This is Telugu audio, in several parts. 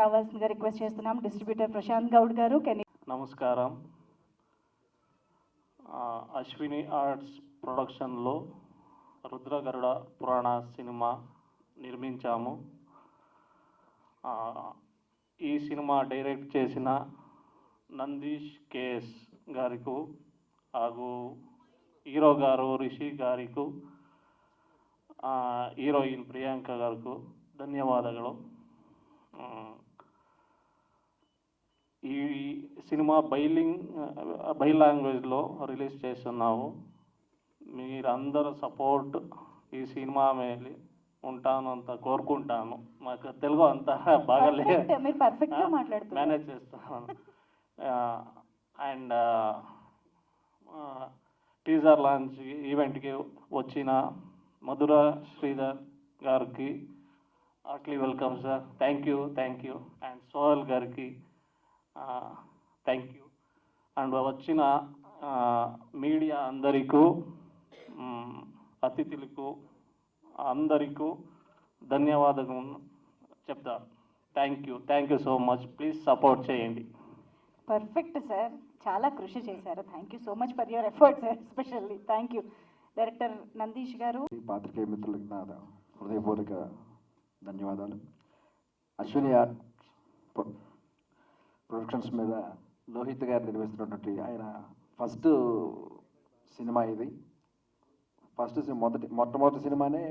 రావాల్సిందిగా రిక్వెస్ట్ చేస్తున్నాం. డిస్ట్రిబ్యూటర్ ప్రశాంత్ గౌడ్ గారు. నమస్కారం. అశ్విని ఆర్ట్స్ ప్రొడక్షన్లో రుద్రగరుడ పురాణ సినిమా నిర్మించాము. ఈ సినిమా డైరెక్ట్ చేసిన నందీష్ కేఎస్ గారికి ಹಾಗೂ హీరో గారు రిషి గారికి, హీరోయిన్ ప్రియాంక గారికి ధన్యవాదాలు. ఈ సినిమా బై లాంగ్వేజ్లో రిలీజ్ చేస్తున్నాము. మీరందరూ సపోర్ట్ ఈ సినిమా మీద ఉంటానంత కోరుకుంటాను. మాకు తెలుగు అంతా బాగాలేదు, మేనేజ్ చేస్తాను. అండ్ టీజర్ లాంచ్ ఈవెంట్కి వచ్చిన మధుర శ్రీధర్ గారికి heartly welcome sir. Thank you. And Sohel గారికి థ్యాంక్ యూ. అండ్ వచ్చిన మీడియా అందరికీ, అతిథులకు అందరికీ ధన్యవాదాలు చెప్తాను. Thank you so much. Please support చేయండి. పర్ఫెక్ట్ సార్, చాలా కృషి చేశారు. Thank you so much for your efforts especially. Thank you. Director Nandish గారు. పాత్రికేయ మిత్రులకు నా హృదయపూర్వక ధన్యవాదాలు. అశ్విని ఆర్ట్ ప్రొడక్షన్స్ మీద లోహిత్ గారు నిర్వహిస్తున్నటువంటి ఆయన ఫస్ట్ సినిమా ఇది. మొట్టమొదటి సినిమానే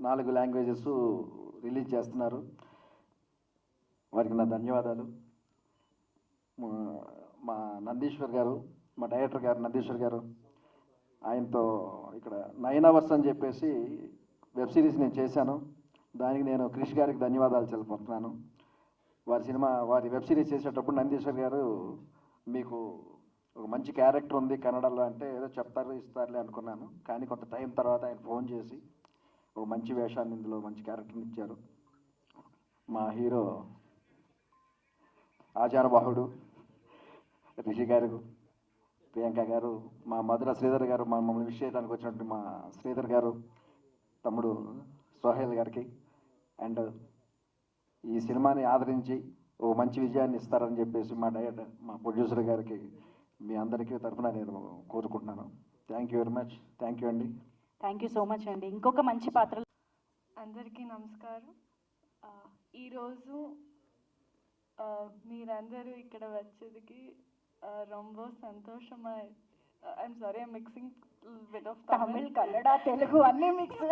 4 లాంగ్వేజెస్ రిలీజ్ చేస్తున్నారు. వారికి నా ధన్యవాదాలు. మా నందీశ్వర్ గారు, మా డైరెక్టర్ గారు నందీశ్వర్ గారు, ఆయనతో ఇక్కడ 9 అవర్స్ అని చెప్పేసి వెబ్ సిరీస్ నేను చేశాను. దానికి నేను క్రిష్ గారికి ధన్యవాదాలు తెలుపుతున్నాను. వారి వెబ్ సిరీస్ చేసేటప్పుడు నందీశ్వర్ గారు, మీకు ఒక మంచి క్యారెక్టర్ ఉంది కన్నడలో అంటే ఏదో ఇస్తారులే అనుకున్నాను. కానీ కొంత టైం తర్వాత ఆయన ఫోన్ చేసి ఒక మంచి వేషాన్ని, ఇందులో మంచి క్యారెక్టర్ని ఇచ్చారు. మా హీరో ఆచారబాహుడు రిషి గారు, ప్రియాంక గారు, మా మధుర శ్రీధర్ గారు, మమ్మల్ని విష్ చేయడానికి వచ్చినట్టు మా శ్రీధర్ గారు, తమ్ముడు సోహెల్ గారికి, అండ్ ఈ సినిమాని ఆదరించి ఓ మంచి విజయాన్ని ఇస్తారని చెప్పేసి మా డైరెక్టర్, మా ప్రొడ్యూసర్ గారికి, మీ అందరికీ తరఫున నేను కోరుకుంటున్నాను. Thank you very much. Thank you అండి. థ్యాంక్ యూ సో మచ్ అండి. ఇంకొక మంచి పాత్ర. అందరికీ నమస్కారం. ఈరోజు మీరందరూ ఇక్కడ వచ్చేదికి రొంబ సంతోషమై. I'm sorry, I'm mixing bit of Tamil, Kannada, Telugu అన్నీ మిక్స్.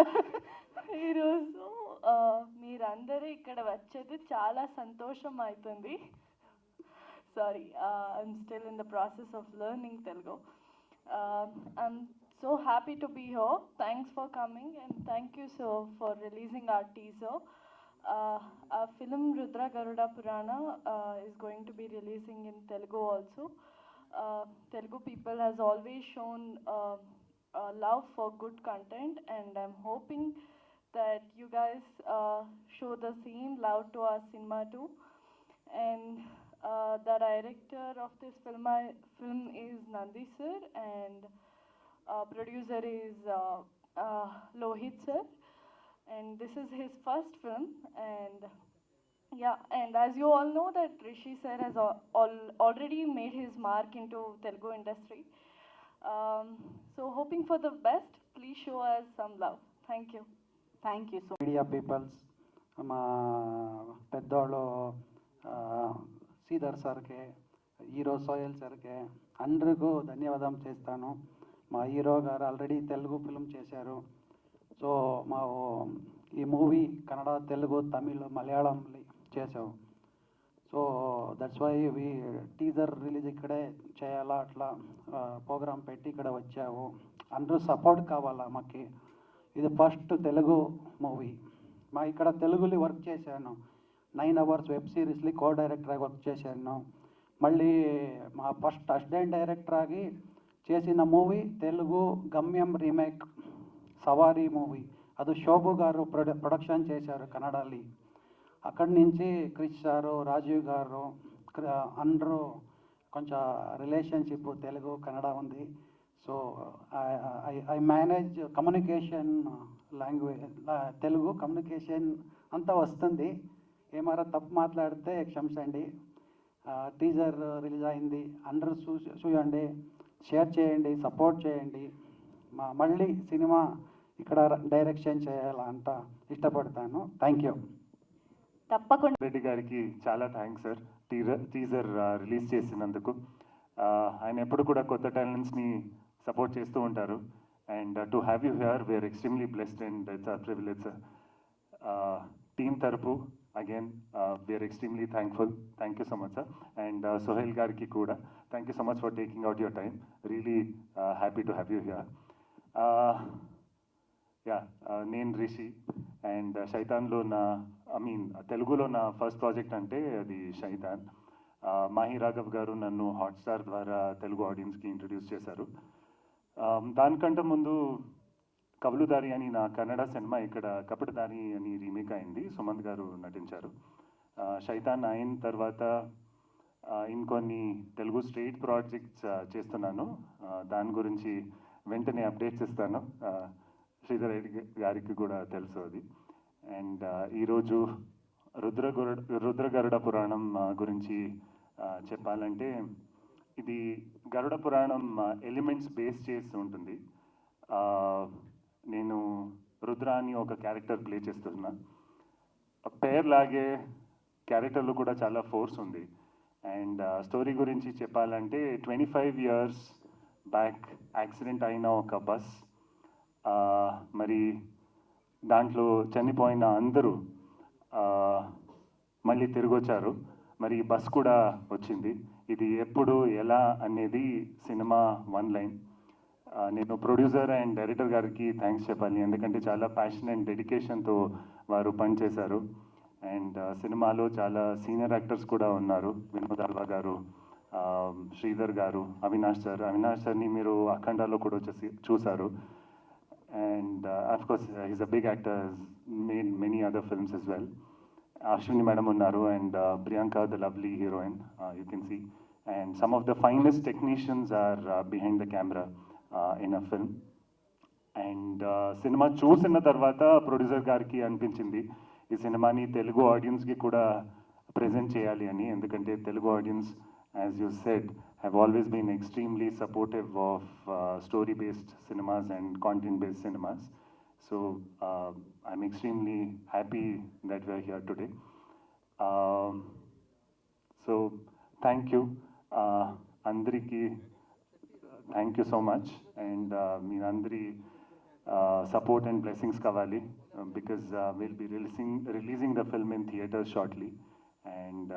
ఈరోజు మీరందరూ ఇక్కడ వచ్చేది చాలా సంతోషం అవుతుంది. Sorry, I'm still in the process of learning Telugu. I'm so happy to be here. Thanks for coming and thank you so for releasing our teaser. Our film Rudra Garuda Purana is going to be releasing in Telugu also. Telugu people has always shown love for good content, and I'm hoping that you guys show the same love to our cinema too. And the director of this film is Nandi sir, and producer is Lohit sir, and this is his first film. And yeah, and as you all know that Rishi sir has already made his mark into Telugu industry. So hoping for the best. Please show us some love. Thank you. Thank you so much. Media peoples, మా పెద్దోళ్ళు శ్రీధర్ సార్కి, హీరో సోహెల్ సార్కి అందరికీ ధన్యవాదం చేస్తాను. మా హీరో గారు ఆల్రెడీ తెలుగు ఫిల్మ్ చేశారు. సో మా ఈ మూవీ కన్నడ, తెలుగు, తమిళ్, మలయాళం చేసావు. So that's why teaser release ఇక్కడే చేయాలా, అట్లా ప్రోగ్రామ్ పెట్టి ఇక్కడ వచ్చావు. అందరూ సపోర్ట్ కావాలా మాకు. ఇది ఫస్ట్ తెలుగు మూవీ. మా ఇక్కడ తెలుగులో వర్క్ చేశాను. 9 అవర్స్ వెబ్ సిరీస్లో కో డైరెక్టర్గా వర్క్ చేశాను. మళ్ళీ మా ఫస్ట్ అసిస్టెంట్ డైరెక్టర్ ఆಗಿ చేసిన మూవీ తెలుగు గమ్యం రీమేక్ సవారీ మూవీ. అది శోభు గారు ప్రొడక్షన్ చేశారు కన్నడలో. అక్కడి నుంచి క్రిష్ సారు, రాజీవ్ గారు అందరూ కొంచెం రిలేషన్షిప్ తెలుగు కన్నడ ఉంది. So I manage communication language, Telugu communication అంతా వస్తుంది. ఏమారా తప్పు మాట్లాడితే క్షమించండి. టీజర్ రిలీజ్ అయింది, అందరూ చూడండి, షేర్ చేయండి, సపోర్ట్ చేయండి. మళ్ళీ సినిమా ఇక్కడ డైరెక్షన్ చేయాలంట ఇష్టపడతాను. Thank you. తప్పకుండా రెడ్డి గారికి చాలా థ్యాంక్స్ సార్, టీజర్ రిలీజ్ చేసినందుకు. ఆయన ఎప్పుడు కూడా కొత్త టాలెంట్స్ని సపోర్ట్ చేస్తూ ఉంటారు. And to have you here we're extremely blessed and it's our privilege sir. Team తరపు again we're extremely thankful. Thank you so much sir. And Sohel గారికి కూడా thank you so much for taking out your time. Really happy to have you here. నేను రిషి అండ్ శైతాన్లో తెలుగులో నా ఫస్ట్ ప్రాజెక్ట్ అంటే అది శైతాన్. మాహి రాఘవ్ గారు నన్ను హాట్స్టార్ ద్వారా తెలుగు ఆడియన్స్కి ఇంట్రడ్యూస్ చేశారు. దానికంటే ముందు కవలుదారి అని నా కన్నడ సినిమా ఇక్కడ కపటదారి అని రీమేక్ అయింది, సుమంత్ గారు నటించారు. శైతాన్ అయిన తర్వాత ఇంకొన్ని తెలుగు స్ట్రైట్ ప్రాజెక్ట్స్ చేస్తున్నాను. దాని గురించి వెంటనే అప్డేట్స్ ఇస్తాను. శ్రీధర్ రెడ్డి గారికి కూడా తెలుసు అది. అండ్ ఈరోజు రుద్ర గరుడ పురాణం గురించి చెప్పాలంటే, ఇది గరుడ పురాణం ఎలిమెంట్స్ బేస్ చేసి ఉంటుంది. నేను రుద్ర అని ఒక క్యారెక్టర్ ప్లే చేస్తున్నా. పేర్లాగే క్యారెక్టర్లో కూడా చాలా ఫోర్స్ ఉంది. అండ్ స్టోరీ గురించి చెప్పాలంటే 25 years బ్యాక్ యాక్సిడెంట్ అయిన ఒక బస్, మరి దాంట్లో చనిపోయిన అందరూ మళ్ళీ తిరిగి వచ్చారు. మరి బస్ కూడా వచ్చింది. ఇది ఎప్పుడు ఎలా అనేది సినిమా వన్ లైన్. నేను ప్రొడ్యూసర్ అండ్ డైరెక్టర్ గారికి థ్యాంక్స్ చెప్పాలి, ఎందుకంటే చాలా ప్యాషన్ అండ్ డెడికేషన్తో వారు పనిచేశారు. అండ్ సినిమాలో చాలా సీనియర్ యాక్టర్స్ కూడా ఉన్నారు. వినోద్ అల్వా గారు, శ్రీధర్ గారు, అవినాష్ సార్ని మీరు అఖండాలో కూడా వచ్చేసి చూశారు. And of course, he's a big actor, has made many other films as well. Ashwini madam unnaru and Priyanka, the lovely heroine, you can see. And some of the finest technicians are behind the camera in a film. And cinema చూసిన తర్వాత ప్రొడ్యూసర్ గారికి అనిపించింది ఈ సినిమాని తెలుగు ఆడియన్స్కి కూడా ప్రెజెంట్ చేయాలి అని. ఎందుకంటే Telugu audience, as you said, have always been extremely supportive of story-based cinemas and content-based cinemas. So I'm extremely happy that we are here today. So thank you. Andriki, thank you so much. And మీ అందరి support and blessings kavali, because we'll be releasing the film in theaters shortly. And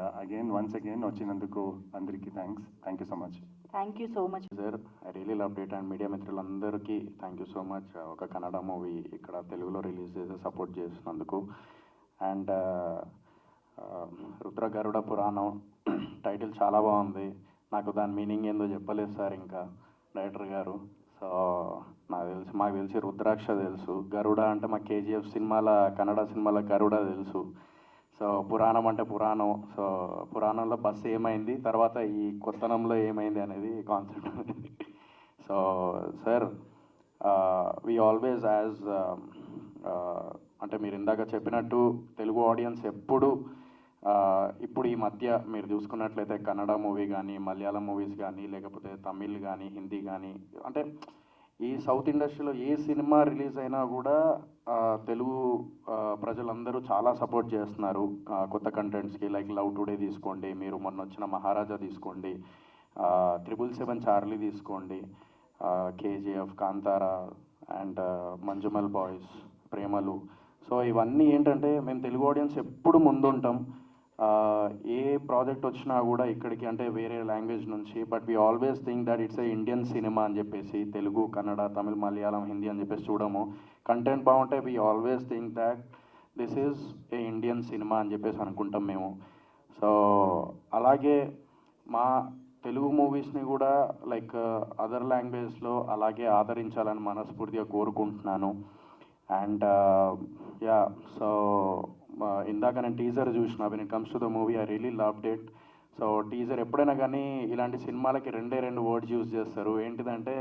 once again వచ్చినందుకు అందరికీ thanks. Thank you so much. Thank you so much sir. I really love it. And media మిత్రులందరికీ థ్యాంక్ యూ సో మచ్. ఒక కన్నడ మూవీ ఇక్కడ తెలుగులో రిలీజ్ చేసి సపోర్ట్ చేసినందుకు. And Rudra Garuda Puranam title చాలా బాగుంది. నాకు దాని మీనింగ్ ఏందో చెప్పలేదు సార్ ఇంకా డైరెక్టర్ గారు. సో మాకు తెలిసి రుద్రాక్ష తెలుసు, గరుడ అంటే మా KGF సినిమాల కన్నడ సినిమాల గరుడ తెలుసు. సో పురాణం అంటే పురాణం. సో పురాణంలో బస్సు ఏమైంది, తర్వాత ఈ కొత్తనంలో ఏమైంది అనేది concept. So sir, we always as అంటే మీరు ఇందాక చెప్పినట్టు తెలుగు ఆడియన్స్ ఎప్పుడు ఇప్పుడు ఈ మధ్య మీరు చూసుకున్నట్లయితే కన్నడ మూవీ కానీ, మలయాళం మూవీస్ కానీ, లేకపోతే తమిళ్ కానీ, హిందీ కానీ, అంటే ఈ సౌత్ ఇండస్ట్రీలో ఏ సినిమా రిలీజ్ అయినా కూడా తెలుగు ప్రజలందరూ చాలా సపోర్ట్ చేస్తున్నారు కొత్త కంటెంట్స్కి. లైక్ లవ్ టుడే తీసుకోండి, మీరు మొన్న వచ్చిన మహారాజా తీసుకోండి, 777 చార్లీ తీసుకోండి, KGF, Kantara and Manjummel boys, ప్రేమలు. సో ఇవన్నీ ఏంటంటే మేము తెలుగు ఆడియన్స్ ఎప్పుడు ముందుంటాం. ఏ ప్రాజెక్ట్ వచ్చినా కూడా ఇక్కడికి, అంటే వేరే లాంగ్వేజ్ నుంచి, but we always think that it's a Indian cinema అని చెప్పేసి, తెలుగు, కన్నడ, తమిళ్, మలయాళం, హిందీ అని చెప్పేసి చూడము. కంటెంట్ బాగుంటే we always think that this is a Indian cinema అని చెప్పేసి అనుకుంటాం మేము. సో అలాగే మా తెలుగు మూవీస్ని కూడా లైక్ అదర్ లాంగ్వేజ్లో అలాగే ఆదరించాలని మనస్ఫూర్తిగా కోరుకుంటున్నాను. అండ్ సో ఇందాక నేను టీజర్ చూసిన, when it comes to the movie I really loved it. So teaser ఎప్పుడైనా కానీ ఇలాంటి సినిమాలకి రెండు వర్డ్స్ యూజ్ చేస్తారు. ఏంటిదంటే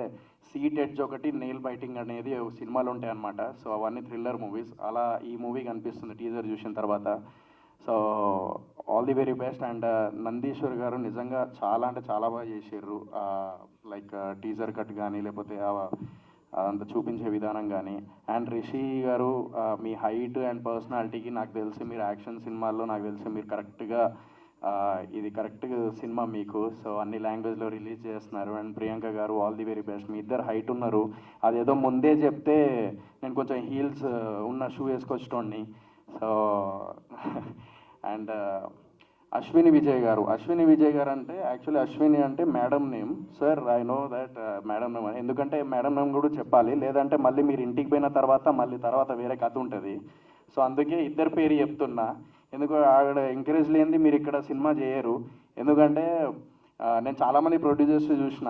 సీట్ ఎడ్జ్ ఒకటి, నెయిల్ బైటింగ్ అనేది సినిమాలు ఉంటాయి అన్నమాట. సో అవన్నీ థ్రిల్లర్ మూవీస్. అలా ఈ మూవీ కనిపిస్తుంది టీజర్ చూసిన తర్వాత. So all the very best. And Nandishwar గారు నిజంగా చాలా అంటే చాలా బాగా చేసారు. లైక్ టీజర్ కట్ కానీ లేకపోతే అంత చూపించే విధానం కానీ. అండ్ రిషి గారు మీ హైట్ అండ్ పర్సనాలిటీకి నాకు తెలిసి మీరు యాక్షన్ సినిమాల్లో నాకు తెలిసి మీరు కరెక్ట్గా ఇది కరెక్ట్ సినిమా మీకు. సో అన్ని లాంగ్వేజ్లో రిలీజ్ చేస్తున్నారు. అండ్ ప్రియాంక గారు ఆల్ ది వెరీ బెస్ట్. మీ ఇద్దరు హైట్ ఉన్నారు, అదేదో ముందే చెప్తే నేను కొంచెం హీల్స్ ఉన్న షూ వేసుకొచ్చేటోడిని. సో అండ్ అశ్విని విజయ్ గారు అంటే యాక్చువల్లీ అశ్విని అంటే madam name. Sir I know that madam name, ఎందుకంటే మేడం నేమ్ కూడా చెప్పాలి, లేదంటే మళ్ళీ మీరు ఇంటికి పోయిన తర్వాత వేరే కథ ఉంటుంది. సో అందుకే ఇద్దరు పేరు చెప్తున్నా, ఎందుకు ఆవిడ ఎంకరేజ్ లేనిది మీరు ఇక్కడ సినిమా చేయరు. ఎందుకంటే నేను చాలామంది ప్రొడ్యూసర్స్ చూసిన,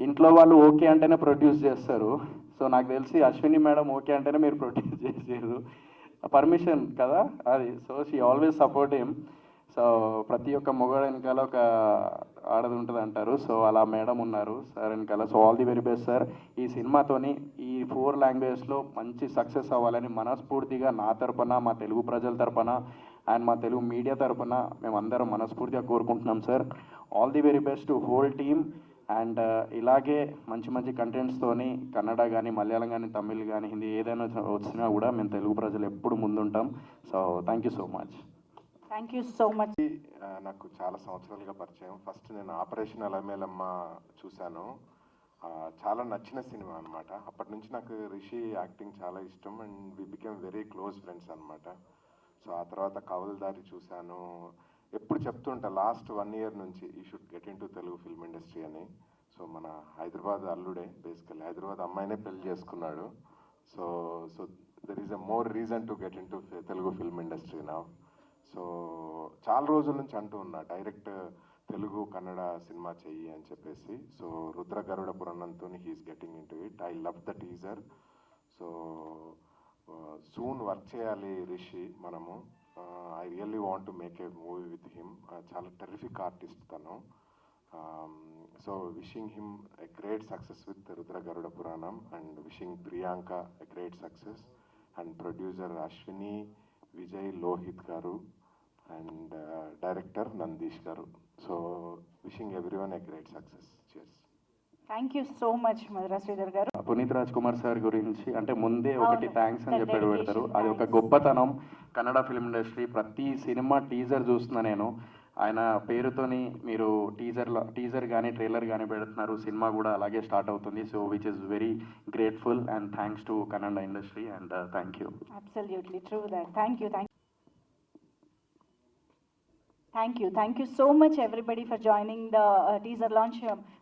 ఇంట్లో వాళ్ళు ఓకే అంటేనే ప్రొడ్యూస్ చేస్తారు. సో నాకు తెలిసి అశ్విని మేడం ఓకే అంటేనే మీరు ప్రొడ్యూస్ చేసారు, పర్మిషన్ కదా అది. So she always support him. So ప్రతి ఒక్క మొగాడు వెనకాల ఒక ఆడది ఉంటుంది అంటారు. సో అలా మేడం ఉన్నారు సార్ వెనకాల. So all the very best sir. ఈ సినిమాతోని ఈ 4 లాంగ్వేజ్లో మంచి సక్సెస్ అవ్వాలని మనస్ఫూర్తిగా నా తరపున, మా తెలుగు ప్రజల తరపున అండ్ మా తెలుగు మీడియా తరపున మేమందరం మనస్ఫూర్తిగా కోరుకుంటున్నాం sir. All the very best to whole team. And ఇలాగే మంచి మంచి కంటెంట్స్తోని కన్నడ కానీ, మలయాళం కానీ, తమిళ్ కానీ, హిందీ ఏదైనా వచ్చినా కూడా మేము తెలుగు ప్రజలు ఎప్పుడు ముందుంటాం. So thank you so much. Thank you so much. నాకు చాలా సంవత్సరాలుగా పరిచయం. ఫస్ట్ నేను ఆపరేషన్ అలమేలమ్మ చూశాను, చాలా నచ్చిన సినిమా అనమాట. అప్పటి నుంచి నాకు రిషి యాక్టింగ్ చాలా ఇష్టం and we become very close friends అనమాట. సో ఆ తర్వాత కవల్దారి చూశాను. ఎప్పుడు చెప్తుంటా లాస్ట్ 1 year నుంచి ఈ should get in to Telugu film industry అని. సో మన హైదరాబాద్ అల్లుడే, బేసికల్లీ హైదరాబాద్ అమ్మాయినే పెళ్లి చేసుకున్నాడు. So there is a more reason to get in to Telugu film industry now. So చాలా రోజుల నుంచి అంటూ ఉన్నా డైరెక్ట్ తెలుగు కన్నడ సినిమా చెయ్యి అని చెప్పేసి. సో రుద్ర గరుడ పురాణంతో he's getting into it. I love the teaser. So soon work చేయాలి రిషి మనము. I really want to make a movie with him. చాలా టెరిఫిక్ ఆర్టిస్ట్ తను. So wishing him a great success with Rudra Garuda Puranam and wishing Priyanka a great success and producer Ashwini Vijay Lohith garu and director Nandish garu. So wishing everyone a great success. Cheers. Thank you so much Madhura Sridhar గారు. పునీత్ రాజ్ కుమార్ సార్ గురించి అంటే ముందే ఒకటి అవును. థ్యాంక్స్ అని చెప్పి Dedication, పెడతారు. అది ఒక thanks. గొప్పతనం కన్నడ ఫిల్మ్ ఇండస్ట్రీ. ప్రతి సినిమా టీజర్ చూస్తున్నా నేను, ఆయన పేరుతోని మీరు టీజర్ కానీ ట్రైలర్ కానీ పెడుతున్నారు. సినిమా కూడా అలాగే స్టార్ట్ అవుతుంది. So which is very grateful and thanks to Kannada industry and thank you. Absolutely true that. Thank you. Thank you so much everybody for joining the teaser launch.